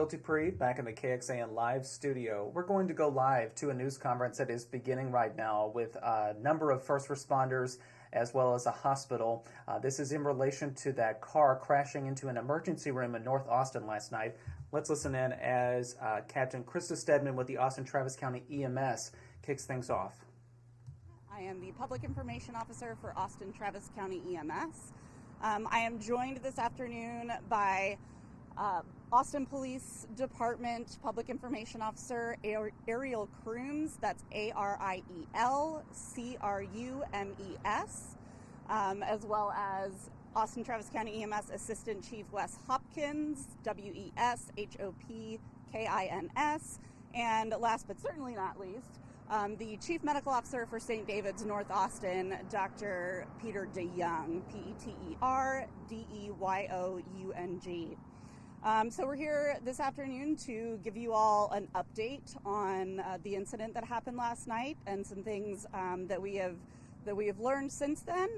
Will Dupree back in the KXAN Live studio. We're going to go live to a news conference that is beginning right now with a number of first responders as well as a hospital. This is in relation to that car crashing into an emergency room in North Austin last night. Let's listen in as Captain Krista Stedman with the Austin Travis County EMS kicks things off. I am the Public Information Officer for Austin Travis County EMS. I am joined this afternoon by Austin Police Department Public Information Officer Ariel Crooms, that's ARIEL CRUMES, as well as Austin Travis County EMS Assistant Chief Wes Hopkins, WESHOPKINS, and last but certainly not least, the Chief Medical Officer for St. David's North Austin, Dr. Peter DeYoung, PETERDEYOUNG. So we're here this afternoon to give you all an update on the incident that happened last night and some things that we have learned since then,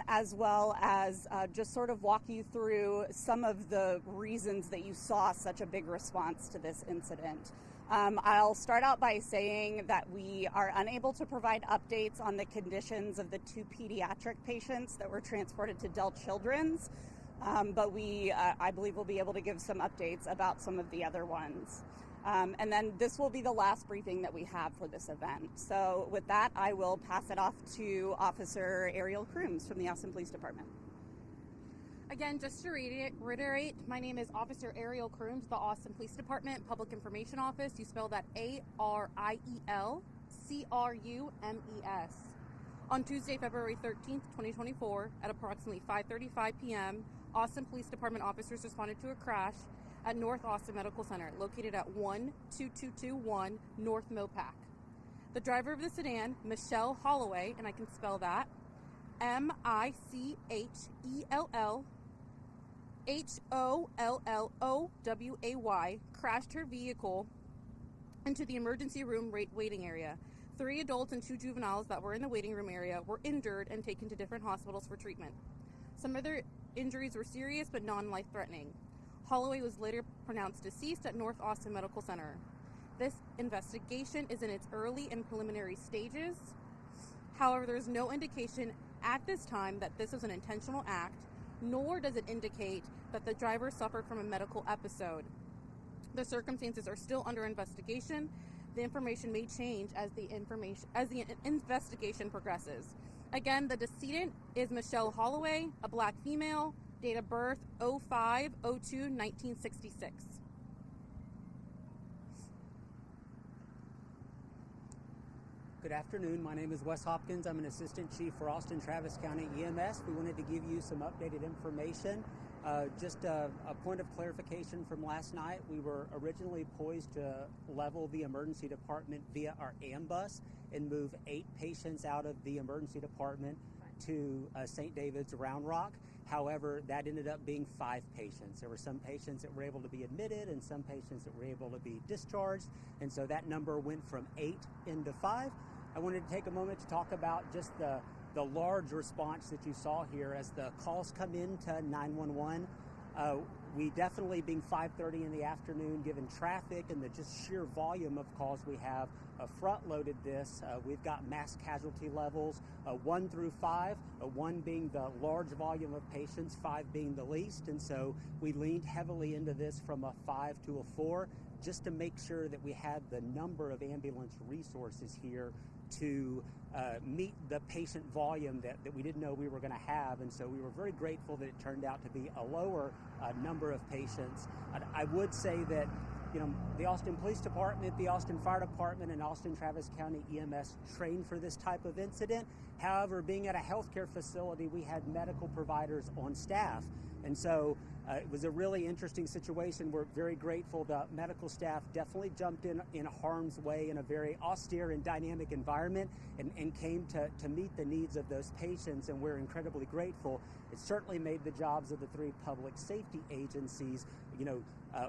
as well as just sort of walk you through some of the reasons that you saw such a big response to this incident. I'll start out by saying that we are unable to provide updates on the conditions of the two pediatric patients that were transported to Dell Children's. But I believe we'll be able to give some updates about some of the other ones. And then this will be the last briefing that we have for this event. So with that, I will pass it off to Officer Ariel Crooms from the Austin Police Department. Again, just to reiterate, my name is Officer Ariel Crooms, the Austin Police Department Public Information Office. You spell that ARIEL CRUMES. On Tuesday, February 13th, 2024, at approximately 5:35 p.m., Austin Police Department officers responded to a crash at North Austin Medical Center, located at 12221 North Mopac. The driver of the sedan, Michelle Holloway, and I can spell that, MICHELLHOLLOWAY, crashed her vehicle into the emergency room waiting area. 3 adults and 2 juveniles that were in the waiting room area were injured and taken to different hospitals for treatment. Some of their injuries were serious but non-life-threatening. Holloway was later pronounced deceased at North Austin Medical Center. This investigation is in its early and preliminary stages. However, there is no indication at this time that this was an intentional act, nor does it indicate that the driver suffered from a medical episode. The circumstances are still under investigation. The information may change as the investigation progresses. Again, the decedent is Michelle Holloway, a black female, date of birth 05/02/1966. Good afternoon. My name is Wes Hopkins. I'm an Assistant Chief for Austin Travis County EMS. We wanted to give you some updated information. Just a point of clarification from last night. We were originally poised to level the emergency department via our ambulance and move 8 patients out of the emergency department to St. David's Round Rock. However, that ended up being 5 patients. There were some patients that were able to be admitted and some patients that were able to be discharged. And so that number went from 8 into 5. I wanted to take a moment to talk about just the large response that you saw here as the calls come into 911. We definitely, being 5:30 in the afternoon, given traffic and the just sheer volume of calls we have, front-loaded this. We've got mass casualty levels 1 through 5, 1 being the large volume of patients, 5 being the least. And so we leaned heavily into this from a 5 to a 4 just to make sure that we had the number of ambulance resources here to meet the patient volume that we didn't know we were going to have. And so we were very grateful that it turned out to be a lower number of patients. I would say that, the Austin Police Department, the Austin Fire Department, and Austin Travis County EMS trained for this type of incident. However, being at a healthcare facility, we had medical providers on staff. And so it was a really interesting situation. We're very grateful. The medical staff definitely jumped in harm's way in a very austere and dynamic environment and came to meet the needs of those patients, and we're incredibly grateful. It certainly made the jobs of the 3 public safety agencies,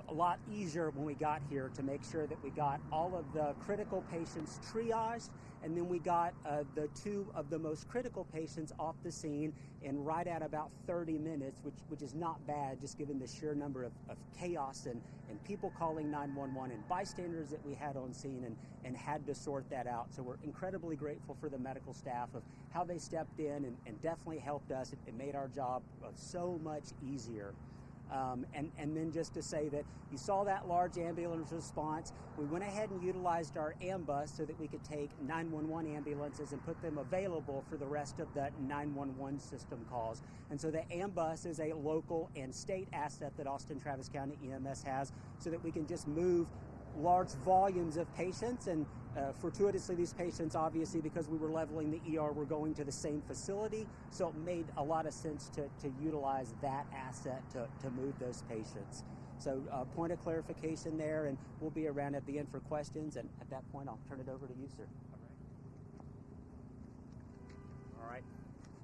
a lot easier when we got here to make sure that we got all of the critical patients triaged And then we got the two of the most critical patients off the scene in right at about 30 minutes, which is not bad, just given the sheer number of chaos and people calling 911 and bystanders that we had on scene and had to sort that out. So we're incredibly grateful for the medical staff of how they stepped in and definitely helped us. It made our job so much easier. And then just to say that you saw that large ambulance response. We went ahead and utilized our AMBUS so that we could take 911 ambulances and put them available for the rest of the 911 system calls. And so the AMBUS is a local and state asset that Austin Travis County EMS has so that we can just move large volumes of patients, and fortuitously these patients, obviously because we were leveling the ER, were going to the same facility, so it made a lot of sense to utilize that asset to move those patients. So point of clarification there, and we'll be around at the end for questions, and at that point I'll turn it over to you, sir. All right.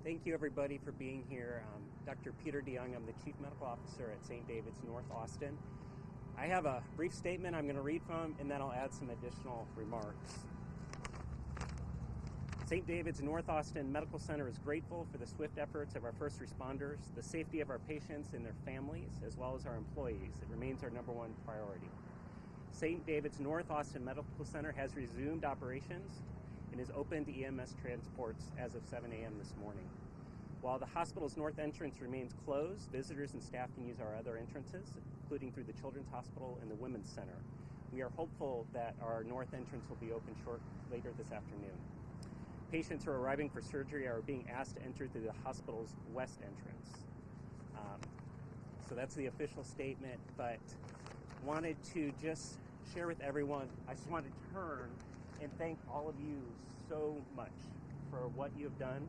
Thank you everybody for being here. Dr. Peter DeYoung, I'm the Chief Medical Officer at St. David's North Austin. I have a brief statement I'm going to read from, and then I'll add some additional remarks. St. David's North Austin Medical Center is grateful for the swift efforts of our first responders, the safety of our patients and their families, as well as our employees. It remains our number one priority. St. David's North Austin Medical Center has resumed operations and is open to EMS transports as of 7 a.m. this morning. While the hospital's north entrance remains closed, visitors and staff can use our other entrances, including through the Children's Hospital and the Women's Center. We are hopeful that our north entrance will be open later this afternoon. Patients who are arriving for surgery are being asked to enter through the hospital's west entrance. So that's the official statement, but wanted to just share with everyone, I just want to turn and thank all of you so much for what you have done.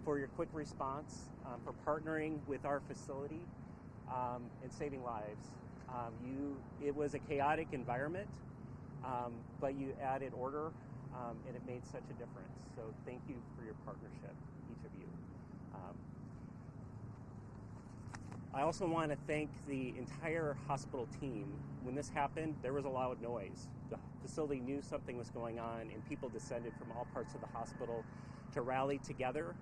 For your quick response, for partnering with our facility and saving lives. It was a chaotic environment, but you added order, and it made such a difference. So thank you for your partnership, each of you. I also want to thank the entire hospital team. When this happened, there was a loud noise. The facility knew something was going on, and people descended from all parts of the hospital to rally together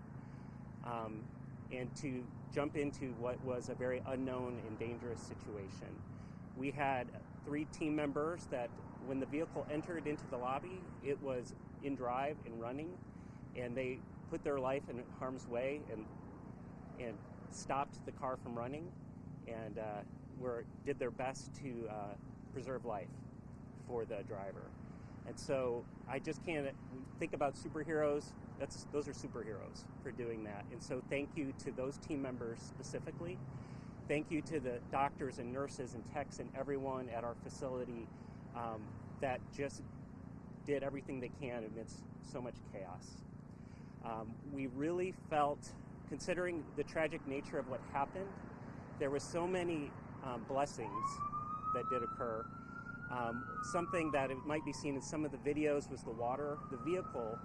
and to jump into what was a very unknown and dangerous situation. We had 3 team members that when the vehicle entered into the lobby, it was in drive and running, and they put their life in harm's way and stopped the car from running and did their best to preserve life for the driver. And so I just can't think about superheroes. Those are superheroes for doing that. And so thank you to those team members specifically. Thank you to the doctors and nurses and techs and everyone at our facility that just did everything they can amidst so much chaos. We really felt, considering the tragic nature of what happened, there were so many blessings that did occur. Something that it might be seen in some of the videos was the water. The vehicle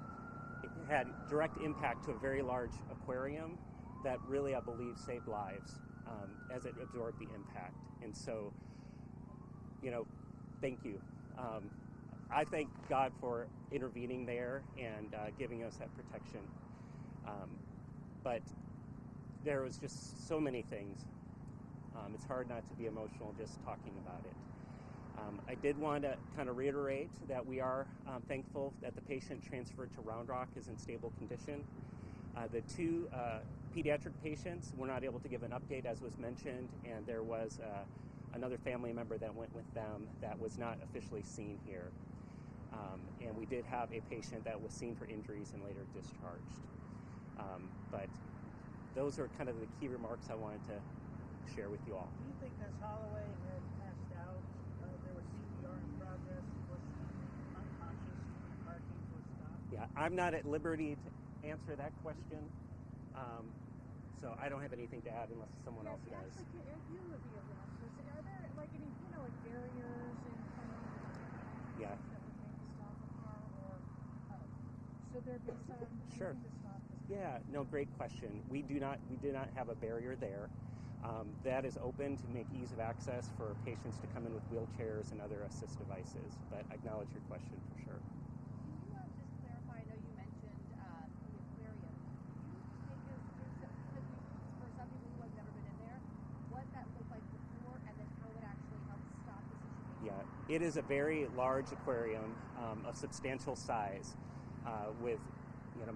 had direct impact to a very large aquarium that really, I believe, saved lives as it absorbed the impact. And so, thank you. I thank God for intervening there and giving us that protection. But there was just so many things. It's hard not to be emotional just talking about it. I did want to kind of reiterate that we are thankful that the patient transferred to Round Rock is in stable condition. The 2 pediatric patients were not able to give an update, as was mentioned, and there was another family member that went with them that was not officially seen here. And we did have a patient that was seen for injuries and later discharged. But those are kind of the key remarks I wanted to share with you all. Do you think Ms. Holloway had passed out? There was CPR in progress. Was she unconscious? Parking was stopped? Yeah, I'm not at liberty to answer that question. So I don't have anything to add unless someone else does. Actually, you would be able to answer this. Are there like any, like barriers in front of Yeah. that would maybe stop a car, or should there be some Sure. anything to stop this? Yeah, no, great question. We did not have a barrier there. That is open to make ease of access for patients to come in with wheelchairs and other assist devices. But I acknowledge your question for sure. Can you just clarify It is a very large aquarium of substantial size with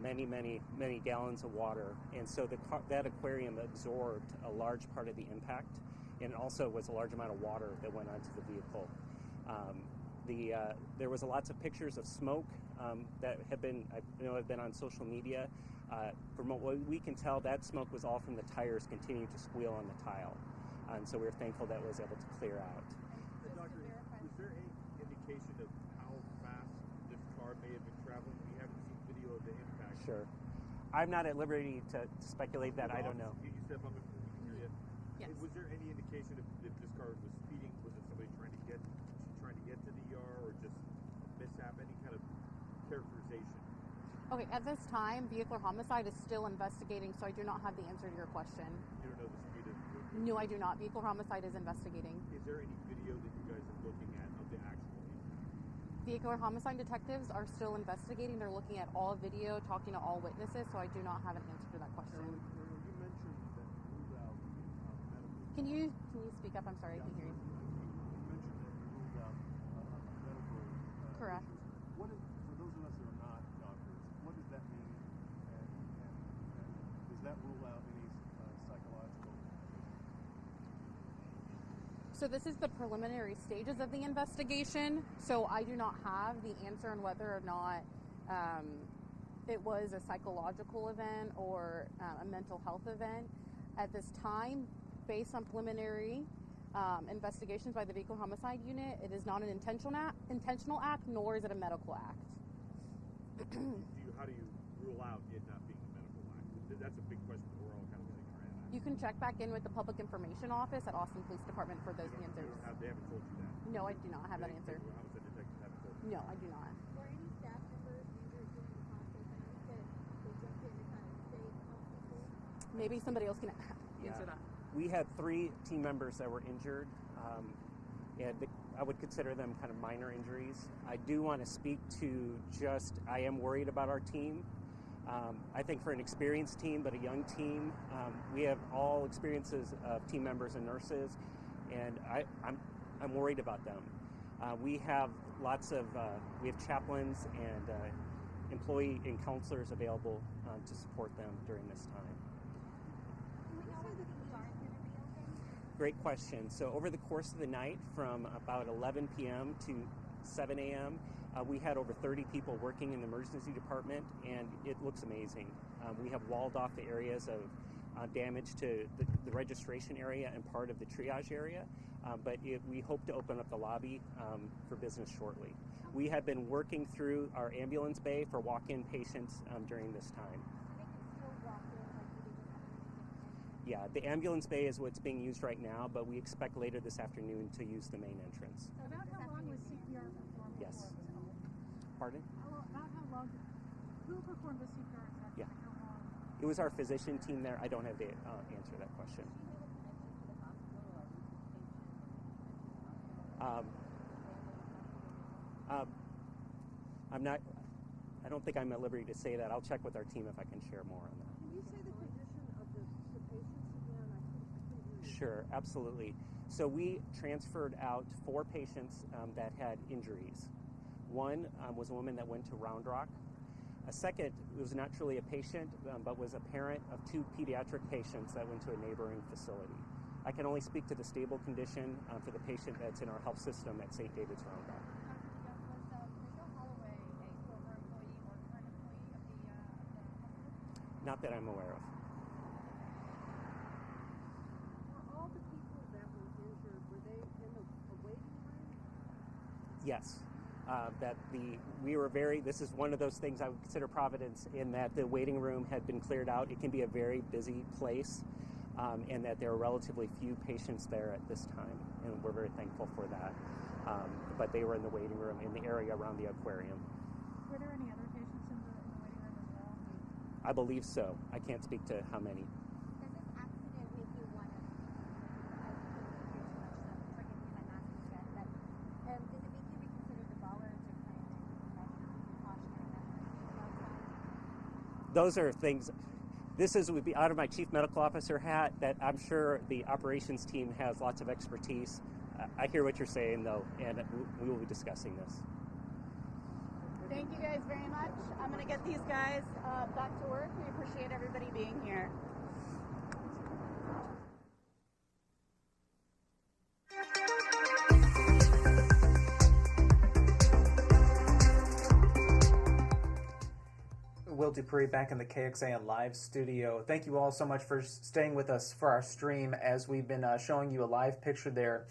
many gallons of water. And so that aquarium absorbed a large part of the impact, and also was a large amount of water that went onto the vehicle. There was lots of pictures of smoke that have been on social media. From what we can tell, that smoke was all from the tires continuing to squeal on the tile. And so we're thankful that was able to clear out. Doctor, is there any indication of how fast this car may have been traveling? We haven't seen video of the impact. Sure. I'm not at liberty to speculate that. I don't know. You step up and we can hear you. Yes. Was there any indication if this car was speeding? Was it somebody trying to get to the ER, or just mishap? Any kind of characterization? Okay, at this time, vehicular homicide is still investigating, so I do not have the answer to your question. You don't know the speed of the No, I do not. Vehicular homicide is investigating. Is there any video that you guys are looking at of the actual incident? Vehicular homicide detectives are still investigating. They're looking at all video, talking to all witnesses, so I do not have an answer to that question. You mentioned that ruled out medical. Can you speak up? I'm sorry, I can't hear you. You mentioned that you ruled out medical. Correct. What is, for those of us that are not doctors, what does that mean? And does that rule out any psychological? So this is the preliminary stages of the investigation. So I do not have the answer on whether or not it was a psychological event or a mental health event. At this time, based on preliminary investigations by the Vehicular Homicide Unit, it is not an intentional act, nor is it a medical act. How do you rule out it not being a medical act? That's a big question that we're all kind of sitting around. You can check back in with the Public Information Office at Austin Police Department for those answers. They haven't told you that? No, I do not have that answer. Homicide detectives haven't told you? No, I do not. Were any staff members injured during the process? I know you said they jumped in to kind of save some people. Maybe somebody else can answer that. We had 3 team members that were injured, and I would consider them kind of minor injuries. I do want to speak to I am worried about our team. I think for an experienced team, but a young team, we have all experiences of team members and nurses, and I'm worried about them. We have we have chaplains and employee and counselors available to support them during this time. Do we know whether the ER is going to be open? Great question. So over the course of the night, from about 11 p.m. to 7 a.m., we had over 30 people working in the emergency department, and it looks amazing. We have walled off the areas of damage to the registration area and part of the triage area, but we hope to open up the lobby for business shortly. We have been working through our ambulance bay for walk-in patients during this time. So they can still walk in like we did with the Yeah, the ambulance bay is what's being used right now, but we expect later this afternoon to use the main entrance. So About how long was CPR performed? Yes. before it was called? Pardon? About how long? Who performed the CPR exactly? Yeah. How long? It was our physician team there. I don't have the answer to that question. I don't think I'm at liberty to say that. I'll check with our team if I can share more on that. Can you say the condition of the patients again? I couldn't hear you. Sure, absolutely. So we transferred out 4 patients that had injuries. One was a woman that went to Round Rock. A second was not truly a patient, but was a parent of 2 pediatric patients that went to a neighboring facility. I can only speak to the stable condition for the patient that's in our health system at St. David's Round Rock. Was Michelle Holloway a former employee or current employee of the hospital? Not that I'm aware of. Were all the people that were injured, were they in a waiting room? Yes. This is one of those things I would consider providence, in that the waiting room had been cleared out. It can be a very busy place, and that there are relatively few patients there at this time, and we're very thankful for that. But they were in the waiting room in the area around the aquarium. Were there any other patients in the waiting room as well? I believe so. I can't speak to how many. Does this accident make you want to, I don't hear too much, so forgive me if I'm asking again, but does it make you reconsider the bollards or kind of measures, precautionary measures outside? Those are things. Would be out of my chief medical officer hat, that I'm sure the operations team has lots of expertise I hear what you're saying, though, and we will be discussing this. Thank you guys very much. I'm going to get these guys back to work. We appreciate everybody being here. Will Dupree back in the KXAN live studio. Thank you all so much for staying with us for our stream as we've been showing you a live picture there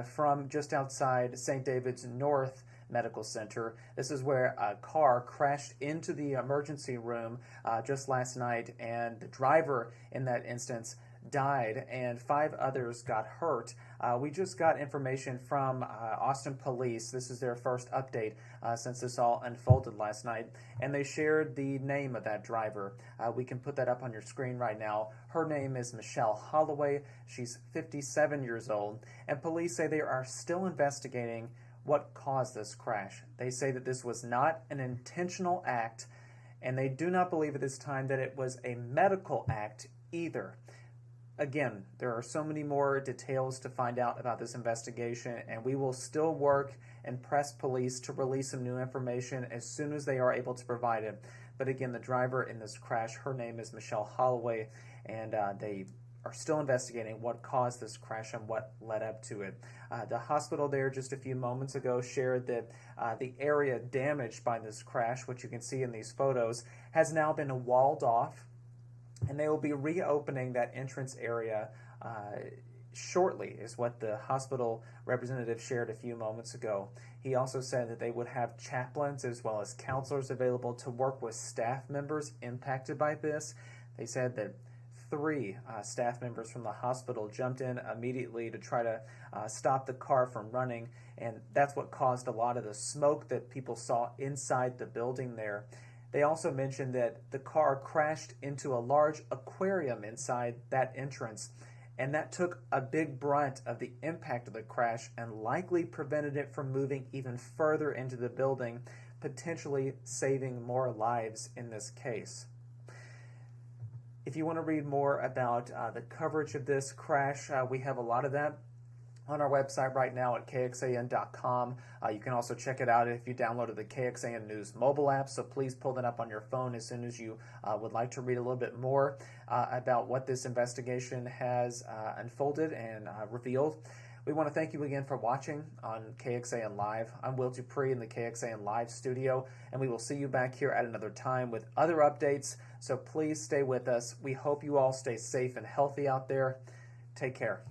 from just outside St. David's North Medical Center. This is where a car crashed into the emergency room just last night, and the driver in that instance died and 5 others got hurt. We just got information from Austin Police. This is their first update since this all unfolded last night, and they shared the name of that driver. We can put that up on your screen right now. Her name is Michelle Holloway. She's 57 years old, and police say they are still investigating what caused this crash. They say that this was not an intentional act, and they do not believe at this time that it was a medical act either. Again, there are so many more details to find out about this investigation, and we will still work and press police to release some new information as soon as they are able to provide it. But again, the driver in this crash, her name is Michelle Holloway, and they are still investigating what caused this crash and what led up to it. The hospital there just a few moments ago shared that the area damaged by this crash, which you can see in these photos, has now been walled off, and they will be reopening that entrance area shortly, is what the hospital representative shared a few moments ago. He also said that they would have chaplains as well as counselors available to work with staff members impacted by this. They said that 3 staff members from the hospital jumped in immediately to try to stop the car from running, and that's what caused a lot of the smoke that people saw inside the building there. They also mentioned that the car crashed into a large aquarium inside that entrance, and that took a big brunt of the impact of the crash and likely prevented it from moving even further into the building, potentially saving more lives in this case. If you want to read more about the coverage of this crash, we have a lot of that on our website right now at KXAN.com. You can also check it out if you downloaded the KXAN News mobile app, so please pull that up on your phone as soon as you would like to read a little bit more about what this investigation has unfolded and revealed. We want to thank you again for watching on KXAN Live. I'm Will Dupree in the KXAN Live studio, and we will see you back here at another time with other updates, so please stay with us. We hope you all stay safe and healthy out there. Take care.